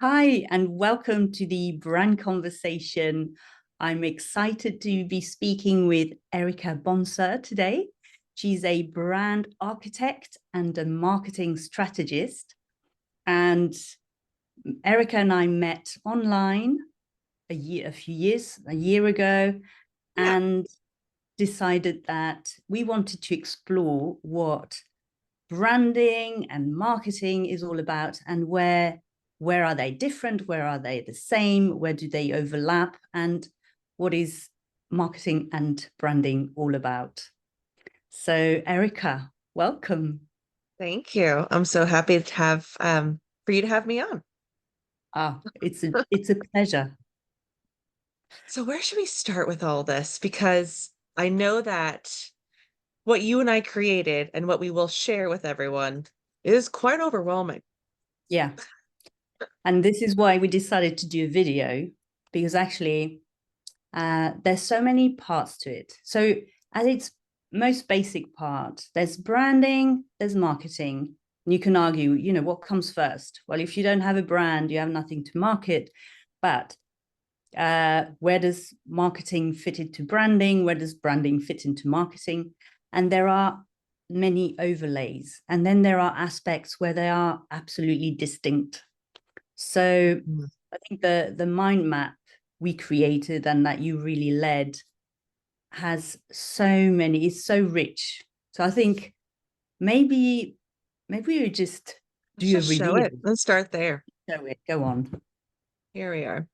Hi, and welcome to the brand conversation. I'm excited to be speaking with Erica Bonser today. She's a brand architect and a marketing strategist. And Erica and I met online a year ago, Yeah. and decided that we wanted to explore what branding and marketing is all about, and where are they different, where are they the same, where do they overlap, and what is marketing and branding all about. So Erica, welcome. Thank you. I'm so happy to have for you to have me on. It's a pleasure. So where should we start with all this? Because I know that what you and I created and what we will share with everyone is quite overwhelming. Yeah, and this is why we decided to do a video, because actually there's so many parts to it. So at its most basic part, there's branding, there's marketing. And you can argue, what comes first? Well, if you don't have a brand, you have nothing to market. But where does marketing fit into branding? Where does branding fit into marketing? And there are many overlays. And then there are aspects where they are absolutely distinct. So Mhm. I think the mind map we created and that you really led has it's so rich. So I think maybe we would just Let's do a just show reveal. it. Let's start there. Show it. Go on. Here we are.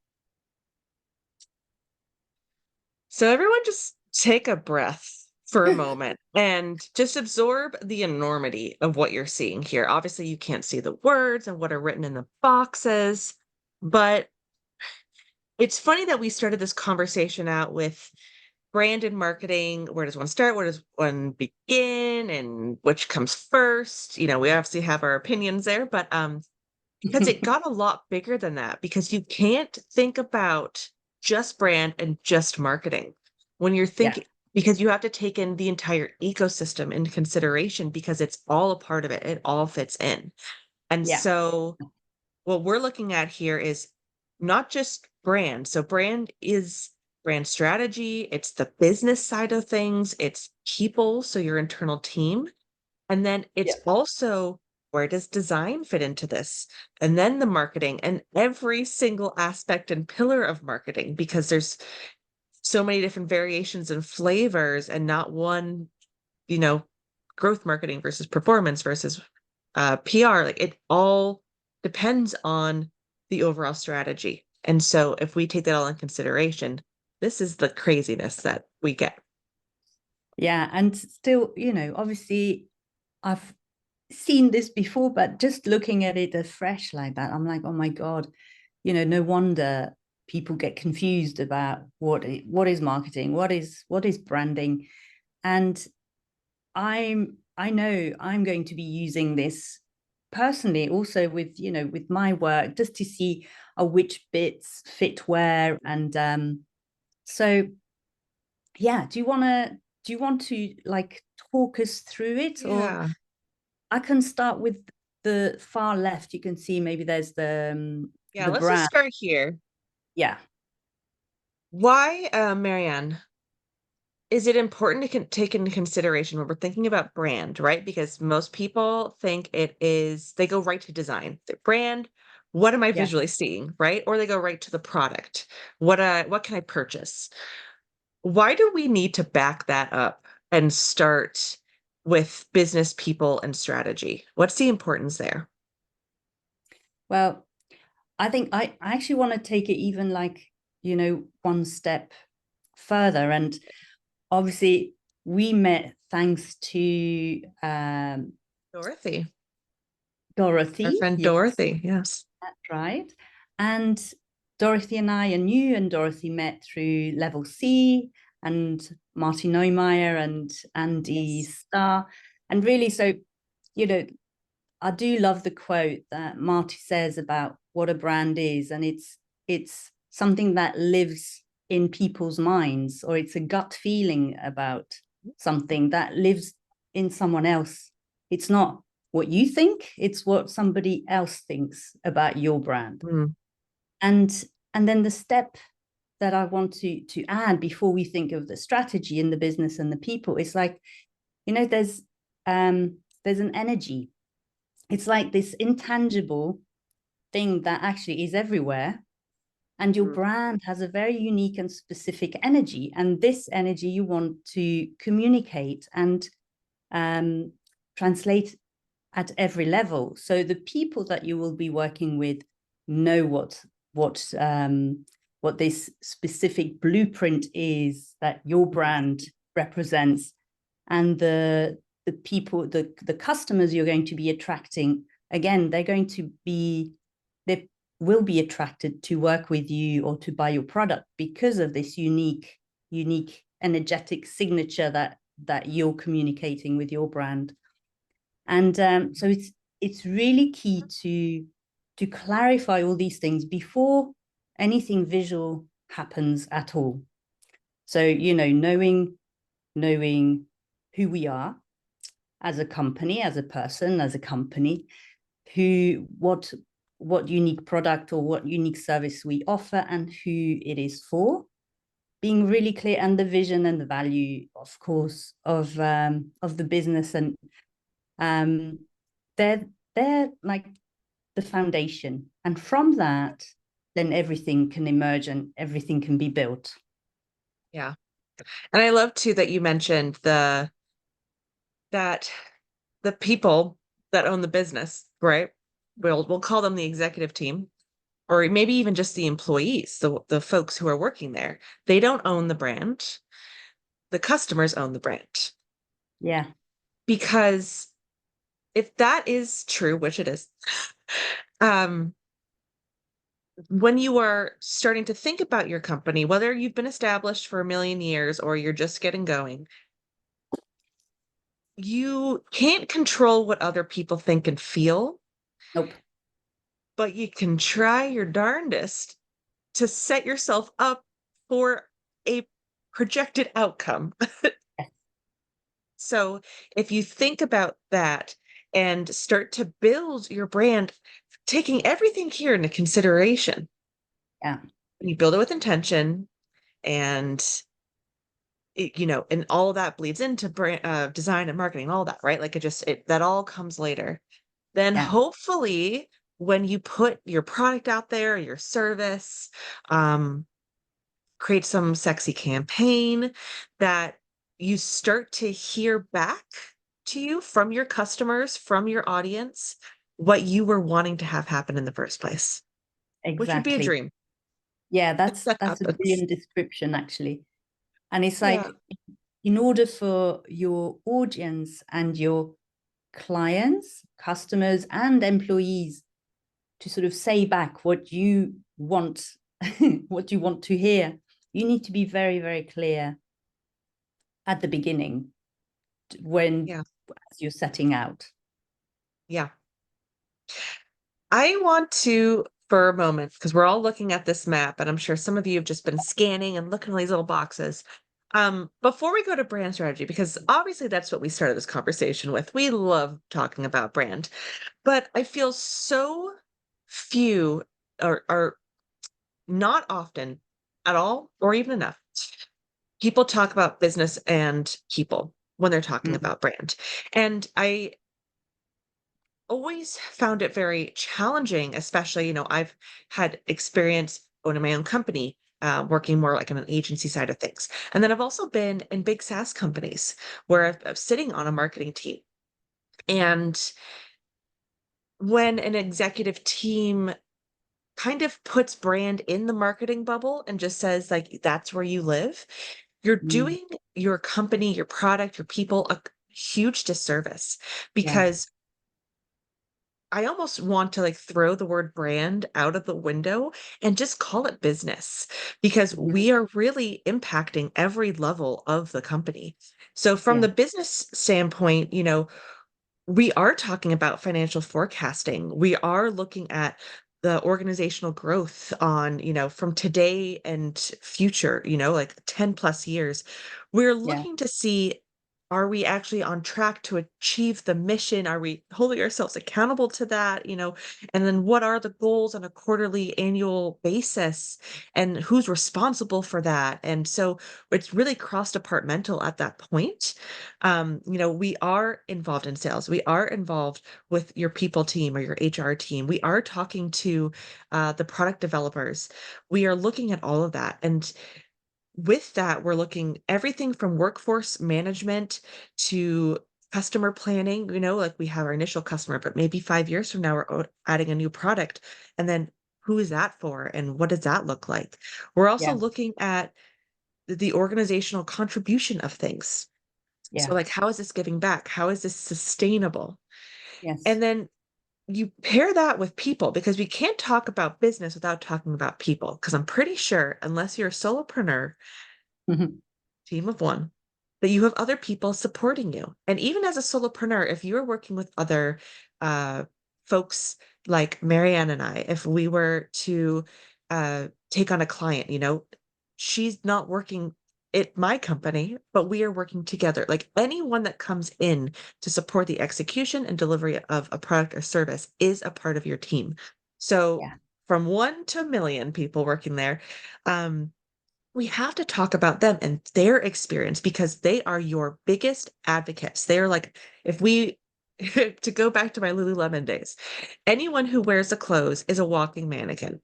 So everyone just take a breath for a moment and just absorb the enormity of what you're seeing here. Obviously, you can't see the words and what are written in the boxes, but it's funny that we started this conversation out with brand and marketing. Where does one start? Where does one begin? And which comes first? We obviously have our opinions there, but because it got a lot bigger than that, because you can't think about just brand and just marketing when you're Yeah. thinking, because you have to take in the entire ecosystem into consideration because it's all a part of it. It all fits in. And Yeah. so what we're looking at here is not just brand. So brand is brand strategy, it's the business side of things, it's people, so your internal team. And then it's Yeah. also where does design fit into this? And then the marketing and every single aspect and pillar of marketing, because there's so many different variations and flavors and not one, you know, growth marketing versus performance versus PR. Like it all depends on the overall strategy. And so if we take that all in consideration, this is the craziness that we get. Yeah. And still, obviously I've seen this before, but just looking at it afresh like that, I'm like, oh my God, no wonder people get confused about what is marketing, what is branding. And I know I'm going to be using this personally also with with my work, just to see which bits fit where. And so yeah, do you want to like talk us through it? Or Yeah. I can start with the far left. You can see maybe there's Yeah. the Let's just brand. start here. Yeah. Why, Marianne, is it important to take into consideration when we're thinking about brand, right? Because most people think it is, they go right to design. The brand, what am I Yeah. visually seeing, right? Or they go right to the product. What can I purchase? Why do we need to back that up and start with business people and strategy? What's the importance there? Well, I think I actually want to take it even like, one step further. And obviously, we met thanks to Dorothy, our Dorothy. friend Yes, Dorothy. Yes. that's right. And Dorothy and I are new, and Dorothy met through Level C and Marty Neumeier and Andy Yes. Starr. And really, so, you know, I do love the quote that Marty says about what a brand is, and it's something that lives in people's minds, or it's a gut feeling about something that lives in someone else. It's not what you think, it's what somebody else thinks about your brand. Mm. And then the step that I want to add before we think of the strategy in the business and the people is like, there's an energy. It's like this intangible thing that actually is everywhere. And your brand has a very unique and specific energy. And this energy you want to communicate and translate at every level. So the people that you will be working with know what this specific blueprint is that your brand represents, and the people, the customers you're going to be attracting, again, they will be attracted to work with you or to buy your product because of this unique energetic signature that you're communicating with your brand. And so it's really key to clarify all these things before anything visual happens at all. So, knowing who we are as a company, as a person, as a company, what unique product or what unique service we offer and who it is for, being really clear, and the vision and the value, of course, of the business. And they're like the foundation. And from that, then everything can emerge and everything can be built. Yeah. And I love too that you mentioned that the people that own the business, right? We'll call them the executive team, or maybe even just the employees, the folks who are working there. They don't own the brand. The customers own the brand. Yeah. Because if that is true, which it is, when you are starting to think about your company, whether you've been established for a million years or you're just getting going, you can't control what other people think and feel, Nope. but you can try your darndest to set yourself up for a projected outcome. So if you think about that and start to build your brand, taking everything here into consideration, Yeah. you build it with intention, and and all that bleeds into brand design and marketing, all that, right? Like that all comes later. Then Yeah. hopefully when you put your product out there, your service, create some sexy campaign that you start to hear back to you from your customers, from your audience, what you were wanting to have happen in the first place, which would be a Exactly. dream Yeah, if that's that a happens. brilliant description, actually. And it's Yeah. like, in order for your audience and your clients, customers, and employees to sort of say back what you want, what you want to hear, you need to be very, very clear at the beginning when Yeah. as you're setting out. Yeah. I want to, for a moment, because we're all looking at this map, and I'm sure some of you have just been scanning and looking at these little boxes. Before we go to brand strategy, because obviously that's what we started this conversation with. We love talking about brand, but I feel so few or not often at all, or even enough, people talk about business and people when they're talking Mm. about brand. And I always found it very challenging, especially, I've had experience owning my own company, working more like on an agency side of things. And then I've also been in big SaaS companies where I'm sitting on a marketing team. And when an executive team kind of puts brand in the marketing bubble and just says, like, that's where you live, you're Mm. doing your company, your product, your people a huge disservice, Yeah. because I almost want to like throw the word brand out of the window and just call it business, because Mhm. we are really impacting every level of the company. So from Yeah. the business standpoint, we are talking about financial forecasting. We are looking at the organizational growth on, from today and future, like 10 plus years. We're Yeah. looking to see are we actually on track to achieve the mission? Are we holding ourselves accountable to that? And then what are the goals on a quarterly, annual basis? And who's responsible for that? And so it's really cross-departmental at that point. We are involved in sales. We are involved with your people team or your HR team. We are talking to the product developers. We are looking at all of that. And with that, we're looking everything from workforce management to customer planning. Like we have our initial customer, but maybe 5 years from now, we're adding a new product. And then who is that for? And what does that look like? We're also Yeah. looking at the organizational contribution of things. So, Yeah. like, how is this giving back? How is this sustainable? Yes. And then you pair that with people, because we can't talk about business without talking about people. Because I'm pretty sure, unless you're a solopreneur, Mhm. team of one, that you have other people supporting you. And even as a solopreneur, if you're working with other uh, folks like Marianne and I, if we were to take on a client, she's not working at my company, but we are working together. Like anyone that comes in to support the execution and delivery of a product or service is a part of your team. So Yeah. from 1 to 1 million people working there, we have to talk about them and their experience, because they are your biggest advocates. They're like, if we, to go back to my Lululemon days, anyone who wears the clothes is a walking mannequin,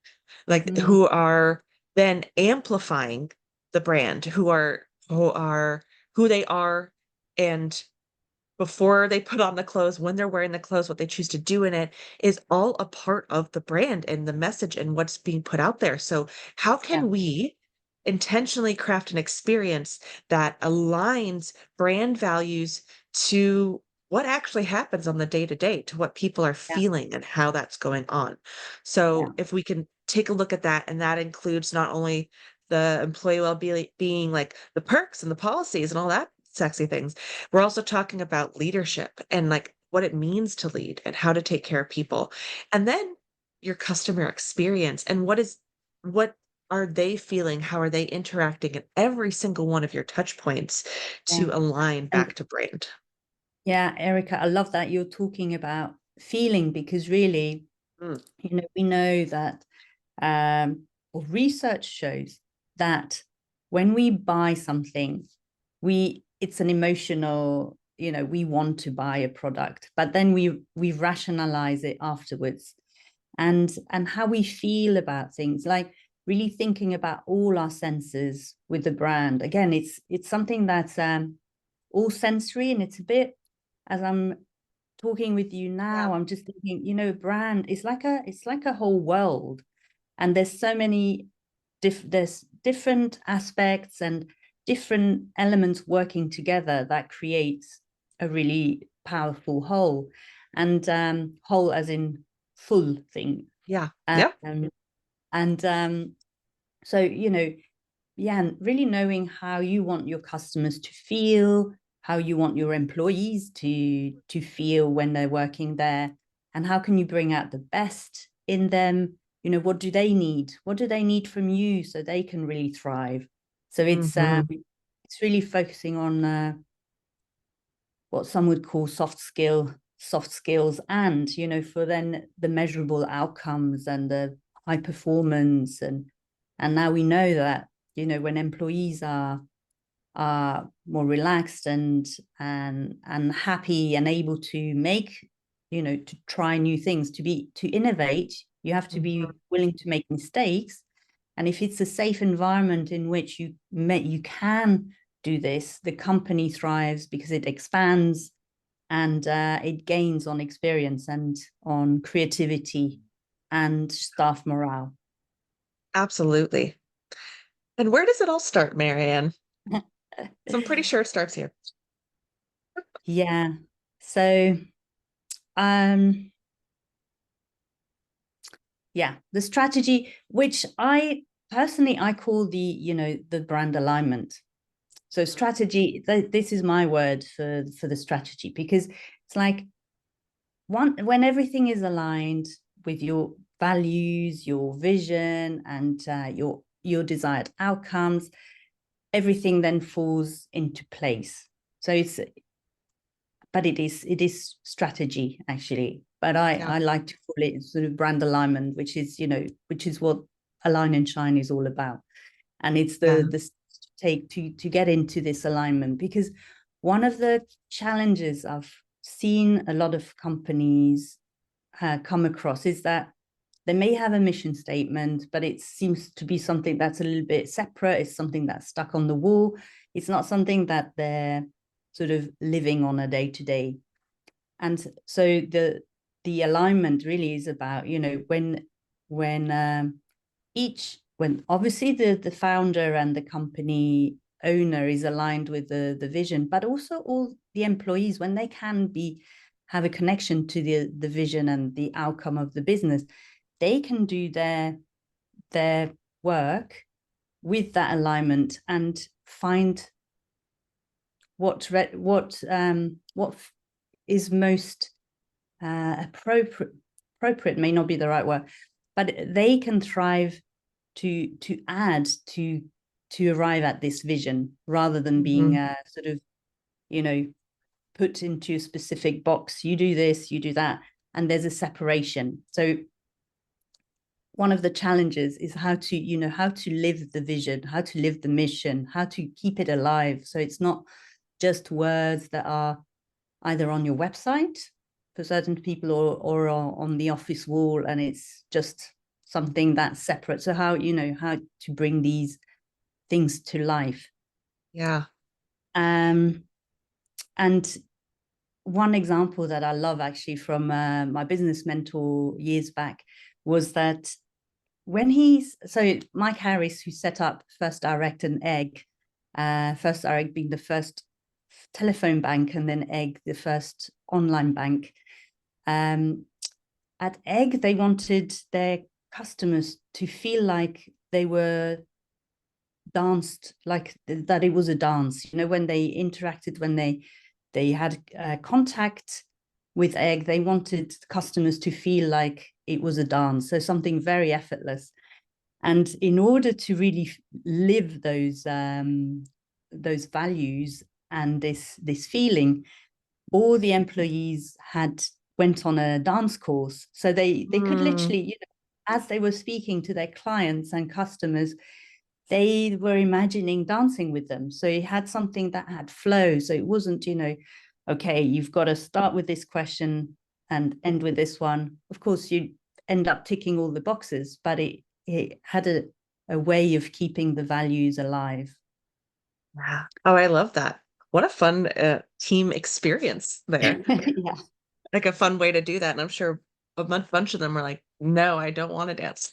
like Mm. who are then amplifying the brand, who are who they are, and before they put on the clothes, when they're wearing the clothes, what they choose to do in it is all a part of the brand and the message and what's being put out there. So, how Yeah. can we intentionally craft an experience that aligns brand values to what actually happens on the day to day, to what people are Yeah. feeling and how that's going on? Yeah. So, if we can take a look at that, and that includes not only the employee well-being, like the perks and the policies and all that sexy things, we're also talking about leadership and like what it means to lead and how to take care of people. And then your customer experience, and what are they feeling? How are they interacting at every single one of your touch points Yeah. to align And back to brand? yeah, Erica, I love that you're talking about feeling, because really, Mm, we know that or research shows that when we buy something, it's an emotional, we want to buy a product, but then we rationalize it afterwards, and how we feel about things, like really thinking about all our senses with the brand. Again, it's something that's all sensory, and it's a bit, as I'm talking with you yeah. now, I'm just thinking, brand is like a whole world, and there's so many there's different aspects and different elements working together that creates a really powerful whole, and whole as in full thing. Yeah. um, Yep. and so yeah, and really knowing how you want your customers to feel, how you want your employees to feel when they're working there, and how can you bring out the best in them. What do they need? What do they need from you so they can really thrive? So Hmm. it's really focusing on what some would call soft skills, and for then the measurable outcomes and the high performance. And now we know that when employees are more relaxed and happy and able to make, to try new things, to innovate, you have to be willing to make mistakes. And if it's a safe environment in which you can do this, the company thrives because it expands, and it gains on experience and on creativity and staff morale. Absolutely. And where does it all start, Marianne? So I'm pretty sure it starts here. Yeah. So um yeah, the strategy, which I call the brand alignment. So strategy, this is my word for the strategy, because it's like when everything is aligned with your values, your vision, and your desired outcomes, everything then falls into place. So but it is strategy actually. But Yeah. I like to call it sort of brand alignment, which is, which is what Align and Shine is all about. And it's Yeah. the take to get into this alignment, because one of the challenges I've seen a lot of companies come across is that they may have a mission statement, but it seems to be something that's a little bit separate. It's something that's stuck on the wall. It's not something that they're sort of living on a day to day. And so the alignment really is about, when when obviously the founder and the company owner is aligned with the vision, but also all the employees, when they can have a connection to the vision and the outcome of the business, they can do their work with that alignment and find what is most appropriate may not be the right word, but they can thrive to add to arrive at this vision, rather than being sort of, put into a specific box. You do this, you do that, and there's a separation. So one of the challenges is how to live the vision, how to live the mission, how to keep it alive, so it's not just words that are either on your website for certain people, or on the office wall, and it's just something that's separate. So how to bring these things to life. Yeah. And one example that I love actually from my business mentor years back was that Mike Harris, who set up First Direct and Egg, First Direct being the first telephone bank, and then Egg, the first online bank. At Egg, they wanted their customers to feel like they were danced, like that it was a dance. When they interacted, when they had contact with Egg, they wanted customers to feel like it was a dance, so something very effortless. And in order to really live those values and this feeling, all the employees went on a dance course, so they could literally, as they were speaking to their clients and customers, they were imagining dancing with them. So it had something that had flow. So it wasn't, okay, you've got to start with this question and end with this one. Of course, you end up ticking all the boxes, but it had a way of keeping the values alive. Yeah. Oh, I love that. What a fun team experience there. Yeah. Like a fun way to do that. And I'm sure a bunch of them were like, no, I don't want to dance.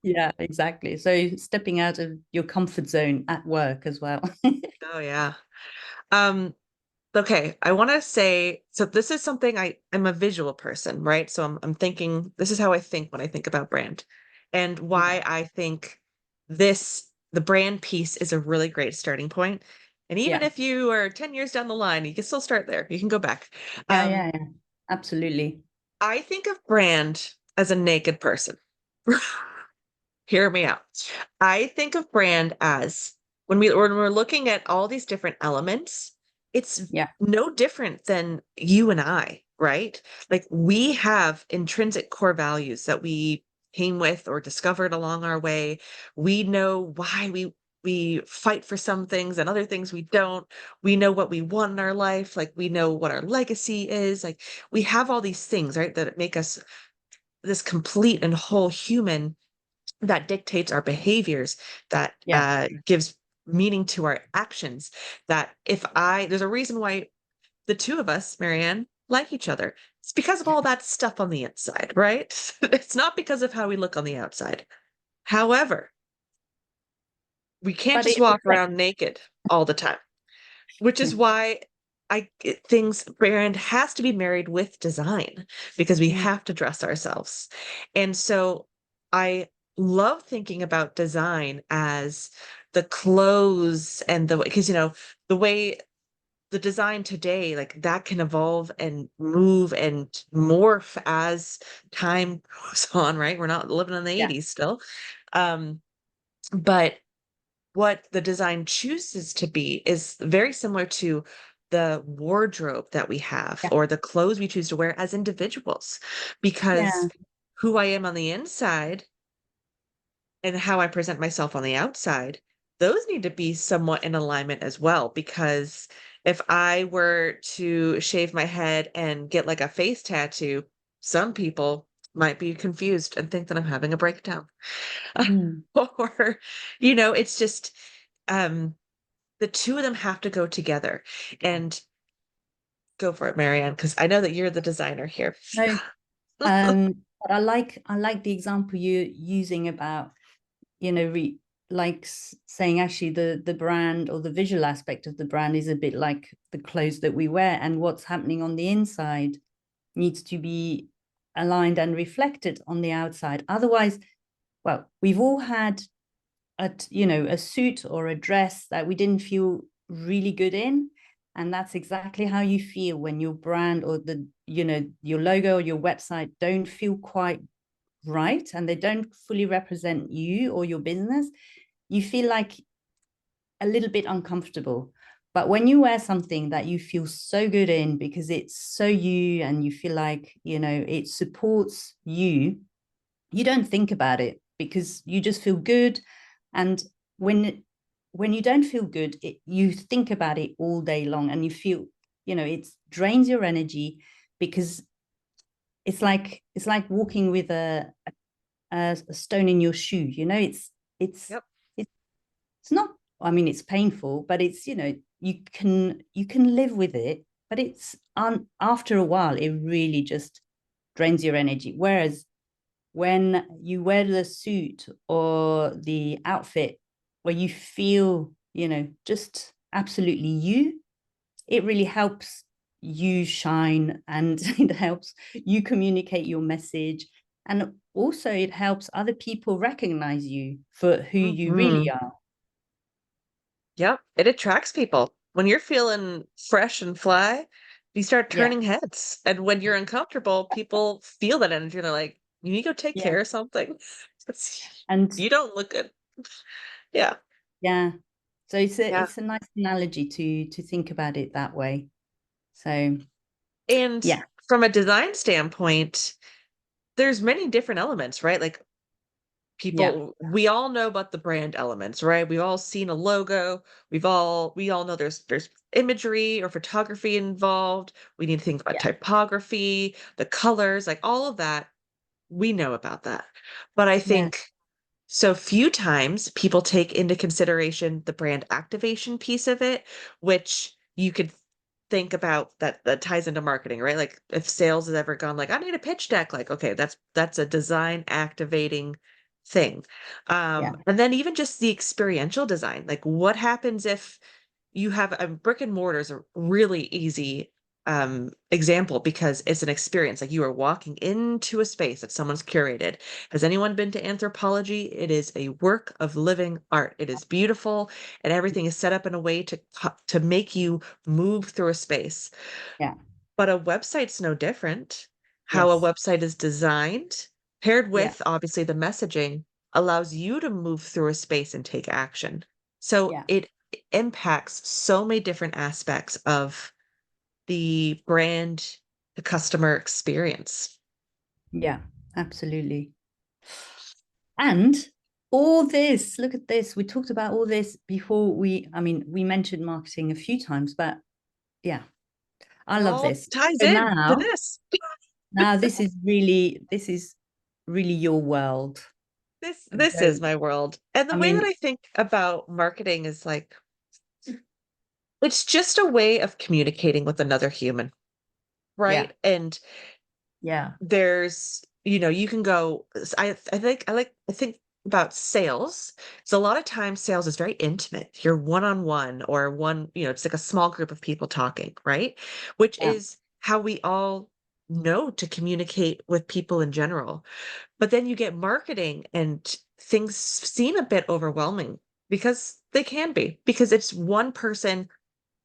Yeah, exactly. So stepping out of your comfort zone at work as well. Oh, yeah. Um, okay. I want to say, so this is something I'm a visual person, right? So I'm thinking, this is how I think when I think about brand, and Yeah. why I think the brand piece is a really great starting point. And even Yeah. if you are 10 years down the line, you can still start there. You can go back. Yeah. Yeah. Yeah. Absolutely. I think of brand as a naked person. Hear me out. I think of brand as when we're looking at all these different elements, it's Yeah. no different than you and I, right? Like we have intrinsic core values that we came with or discovered along our way. We know why we fight for some things and other things we don't. We know what we want in our life, like we know what our legacy is. Like we have all these things, right, that make us this complete and whole human that dictates our behaviors, that Yeah. gives meaning to our actions. That there's a reason why the two of us, Marianne, like each other. It's because of all that stuff on the inside, right? It's not because of how we look on the outside. However, we can't But just it walk reflects. around naked all the time, which is why things brand has to be married with design because we Mm, have to dress ourselves. And so I love thinking about design as the clothes and because the way the design today, like that can evolve and move and morph as time goes on, right? We're not living in the yeah. 80s still. But what the design chooses to be is very similar to the wardrobe that we have Yeah. or the clothes we choose to wear as individuals, because Yeah. who I am on the inside and how I present myself on the outside, those need to be somewhat in alignment as well. Because if I were to shave my head and get like a face tattoo, some people might be confused and think that I'm having a breakdown. Mm. Or, it's just um the two of them have to go together. And go for it, Marianne, because I know that you're the designer here. No, but I like the example you're using about, like saying actually the brand or the visual aspect of the brand is a bit like the clothes that we wear, and what's happening on the inside needs to be aligned and reflected on the outside. Otherwise, well, we've all had a suit or a dress that we didn't feel really good in, and that's exactly how you feel when your brand or your logo or your website don't feel quite right, and they don't fully represent you or your business. You feel like a little bit uncomfortable. But when you wear something that you feel so good in because it's so you, and you feel like it supports you, you don't think about it because you just feel good. And when you don't feel good, you think about it all day long, and you feel it drains your energy, because it's like walking with a stone in your shoe. It's Yep. it's not, I mean, it's painful, but it's you can live with it, but it's after a while it really just drains your energy. Whereas when you wear the suit or the outfit where you feel just absolutely you, it really helps you shine, and it helps you communicate your message, and also it helps other people recognize you for who you really Mhm. are. Yep, it attracts people. When you're feeling fresh and fly, you start Yeah. turning heads. And when you're uncomfortable, people feel that energy and they're like, you need to go take Yeah. care of something. And You don't look good. Yeah. yeah, so it's a Yeah. it's a nice analogy to think about it that way. So And yeah. from a design standpoint, there's many different elements, right? Like Yeah. we all know about the brand elements, right? We've all seen a logo. We all know there's imagery or photography involved. We need to think about Yeah. typography, the colors, like all of that. We know about that. But I Yeah. think so few times people take into consideration the brand activation piece of it, which you could think about that ties into marketing, right? Like if sales has ever gone like, I need a pitch deck, like, okay, that's a design activating thing. Yeah. And then even just the experiential design, like what happens if you have a brick and mortar is a really easy example because it's an experience. Like you are walking into a space that someone's curated. Has anyone been to Anthropology? It is a work of living art. It is beautiful, and everything is set up in a way to make you move through a space. Yeah. But a website's no different. How a Yes. website is designed, paired Yeah. with obviously the messaging, allows you to move through a space and take action. So Yeah. it impacts so many different aspects of the brand, the customer experience. Yeah. Absolutely. And all this, look at this. We talked about all this before I mean, we mentioned marketing a few times, but yeah, I It love all this. ties So in to now, this. now this is really your world. This So, is my world. And the I way that mean, I think about marketing is like it's just a way of communicating with another human, yeah. right? And Yeah. there's you can go I think about sales. So a lot of times sales is very intimate. You're one-on-one or it's like a small group of people talking, right? Which Yeah. is how we all know to communicate with people in general. But then you get marketing and things seem a bit overwhelming because they can be, because it's one person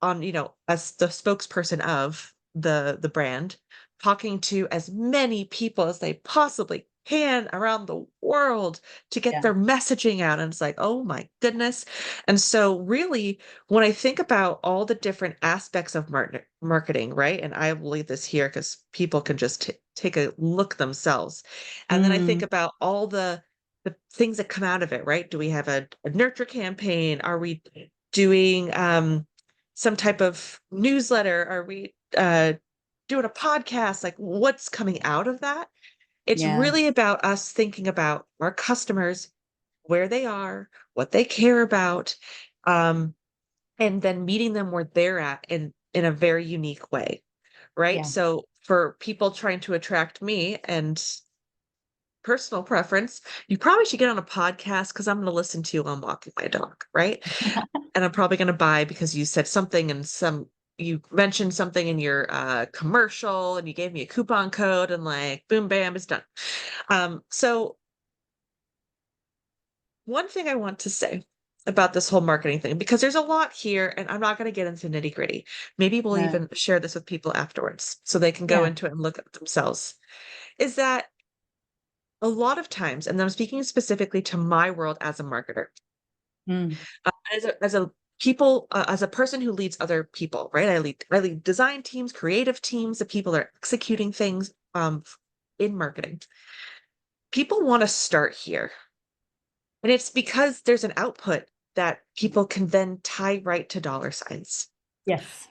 on, as the spokesperson of the brand, talking to as many people as they possibly Japan, around the world to get Yeah. their messaging out. And it's like, oh my goodness. And so really, when I think about all the different aspects of marketing, right? And I will leave this here because people can just take a look themselves. And then I think Mm, about all the things that come out of it, right? Do we have a nurture campaign? Are we doing some type of newsletter? Are we doing a podcast? Like what's coming out of that? It's yeah. really about us thinking about our customers, where they are, what they care about, um, and then meeting them where they're at in a very unique way, right? Yeah. So for people trying to attract me and personal preference, you probably should get on a podcast because I'm going to listen to you while I'm walking my dog, right? And I'm probably going to buy because you said something and you mentioned something in your commercial and you gave me a coupon code and like boom bam it's done. So one thing I want to say about this whole marketing thing, because there's a lot here and I'm not going to get into nitty gritty. Maybe we'll No. even share this with people afterwards so they can go Yeah. into it and look at themselves. Is that a lot of times, and I'm speaking specifically to my world as a marketer, Mm, as a person who leads other people, right? I lead design teams, creative teams, the people that are executing things in marketing. People want to start here. And it's because there's an output that people can then tie right to dollar signs. yes.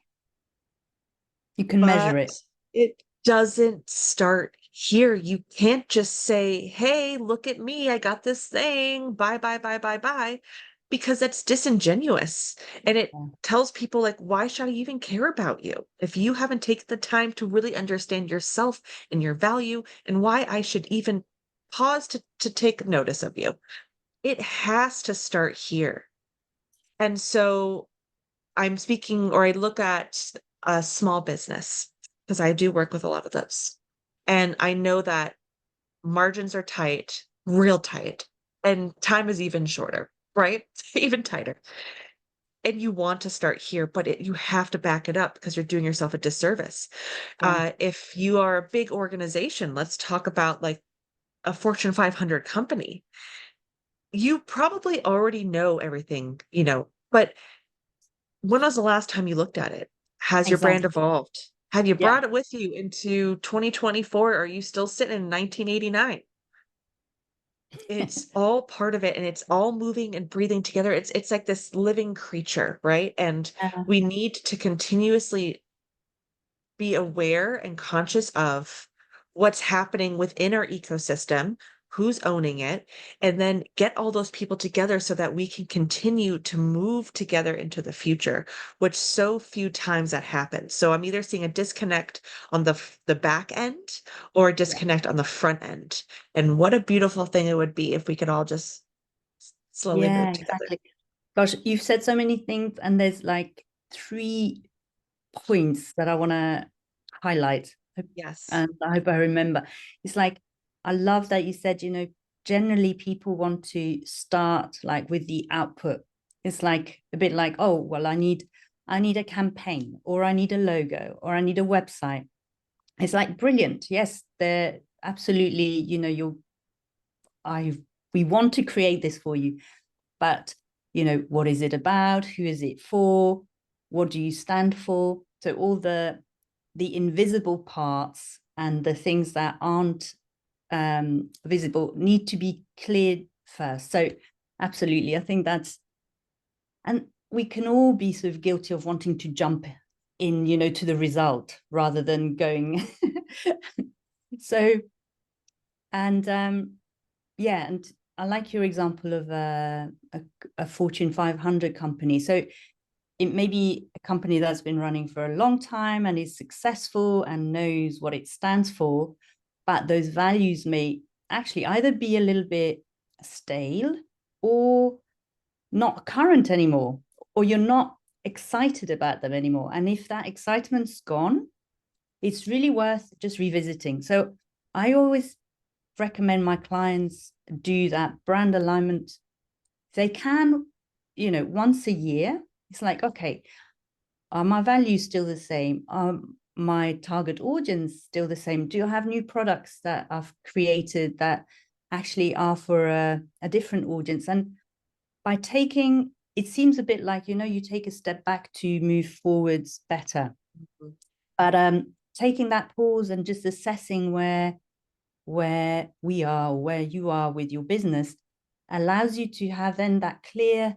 You can measure But it. it doesn't start here. You can't just say, hey, look at me. I got this thing. Bye, bye, bye, bye, bye. Because that's disingenuous. And it Yeah. tells people, like, why should I even care about you if you haven't taken the time to really understand yourself and your value and why I should even pause to take notice of you? It has to start here. And so I'm speaking, or I look at a small business because I do work with a lot of those. And I know that margins are tight, real tight, and time is even shorter, right? Even tighter. And you want to start here, but you have to back it up because you're doing yourself a disservice. Yeah. If you are a big organization, let's talk about like a Fortune 500 company. You probably already know everything, but when was the last time you looked at it? Has your brand Exactly. evolved? Have you Yeah. brought it with you into 2024? Or are you still sitting in 1989? It's all part of it and it's all moving and breathing together. It's like this living creature, right? And Yeah. we need to continuously be aware and conscious of what's happening within our ecosystem, who's owning it, and then get all those people together so that we can continue to move together into the future, which so few times that happens. So I'm either seeing a disconnect on the back end or a Yeah. disconnect on the front end. And what a beautiful thing it would be if we could all just slowly move Yeah, together. exactly. Gosh, you've said so many things, and there's like 3 points that I want to highlight. Yes. And I hope I remember. It's like, I love that you said, generally people want to start like with the output. It's like a bit like, oh, well, I need a campaign, or I need a logo, or I need a website. It's like brilliant. Yes, they're absolutely, I we want to create this for you, but what is it about? Who is it for? What do you stand for? So all the invisible parts and the things that aren't visible need to be cleared first. So absolutely, I think that's, and we can all be sort of guilty of wanting to jump in, to the result rather than going. So, and yeah, and I like your example of a Fortune 500 company. So it may be a company that's been running for a long time and is successful and knows what it stands for, but those values may actually either be a little bit stale or not current anymore, or you're not excited about them anymore. And if that excitement's gone, it's really worth just revisiting. So I always recommend my clients do that brand alignment. They can, once a year. It's like, okay, are my values still the same? my target audience still the same? Do I have new products that I've created that actually are for a different audience? And by taking, it seems a bit like, you take a step back to move forwards better. Mhm. But taking that pause and just assessing where we are, where you are with your business, allows you to have then that clear,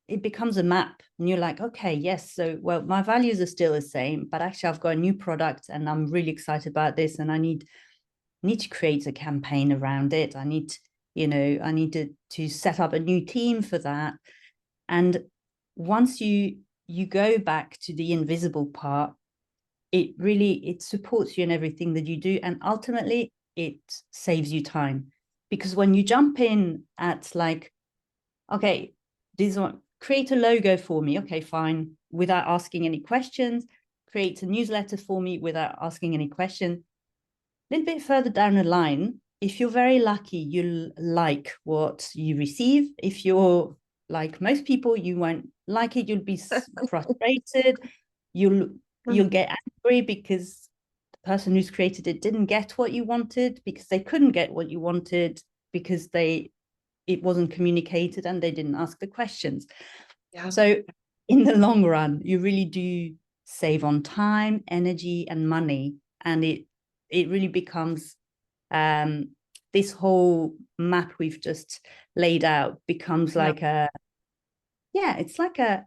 it becomes a map, and you're like, okay, yes, so well, my values are still the same, but actually I've got a new product and I'm really excited about this, and I need to create a campaign around it. I need to set up a new team for that. And once you go back to the invisible part, it supports you in everything that you do, and ultimately it saves you time. Because when you jump in at like, okay, this one, create a logo for me, okay, fine, without asking any questions, create a newsletter for me without asking any questions. A little bit further down the line, if you're very lucky, you'll like what you receive. If you're like most people, you won't like it. You'll be frustrated. You'll get angry because the person who's created it didn't get what you wanted, because they couldn't get what you wanted, because it wasn't communicated and they didn't ask the questions. Yeah. So in the long run, you really do save on time, energy, and money, and it really becomes, this whole map we've just laid out becomes Yeah. like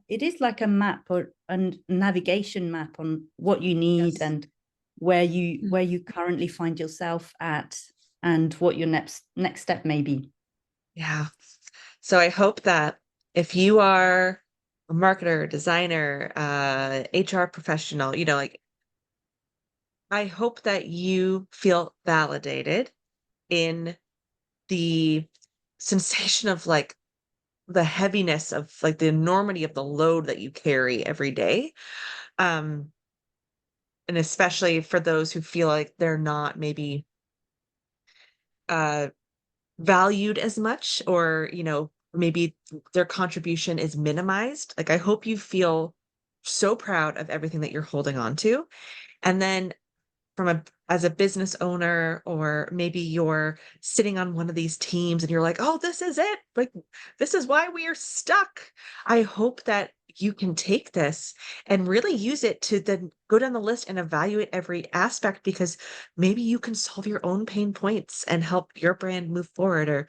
it is like a map or a navigation map on what you need, Yes. and where you currently find yourself at, and what your next step may be. Yeah. So I hope that if you are a marketer, designer, HR professional, like I hope that you feel validated in the sensation of like the heaviness of like the enormity of the load that you carry every day. Um, and especially for those who feel like they're not maybe uh valued as much, or maybe their contribution is minimized. Like I hope you feel so proud of everything that you're holding on to. And then as a business owner, or maybe you're sitting on one of these teams and you're like, oh, this is it, like this is why we are stuck. I hope that you can take this and really use it to then go down the list and evaluate every aspect, because maybe you can solve your own pain points and help your brand move forward, or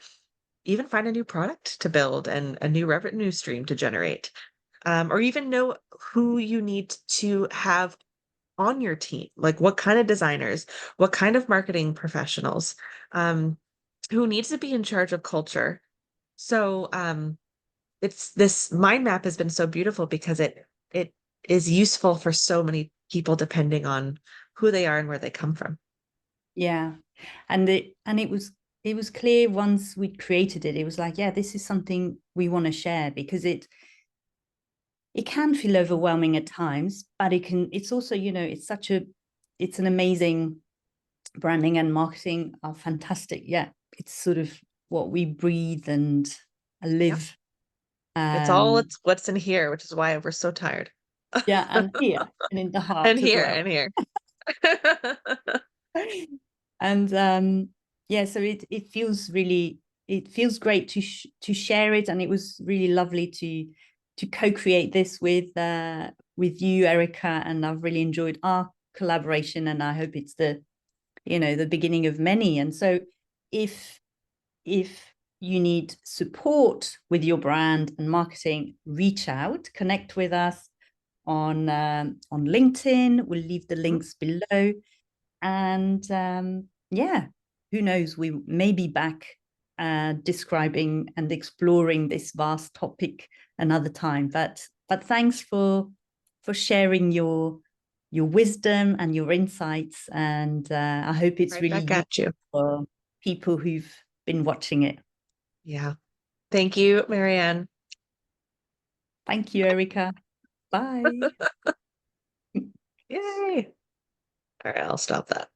even find a new product to build and a new revenue stream to generate. Or even know who you need to have on your team, like what kind of designers, what kind of marketing professionals, um, who needs to be in charge of culture. So it's this mind map has been so beautiful because it is useful for so many people depending on who they are and where they come from. Yeah, and it was clear once we created it. It was like, yeah, this is something we want to share, because it can feel overwhelming at times, but it's also, it's an amazing, branding and marketing are fantastic. Yeah, it's sort of what we breathe and Yep. live. It's what's in here, which is why we're so tired. Yeah, and here and in the And heart as here well. and here. And yeah, so it feels great to share it, and it was really lovely to co-create this with you, Erica, and I've really enjoyed our collaboration, and I hope it's the beginning of many. And so if if you need support with your brand and marketing, reach out, connect with us on LinkedIn. We'll leave the Mhm. links below. And yeah, who knows, we may be back describing and exploring this vast topic another time. But thanks for sharing your wisdom and your insights, and I hope it's Right really back useful at you. for people who've been watching it. Yeah. Thank you, Marianne. Thank you, Erica. Bye. Yay. All right, I'll stop that.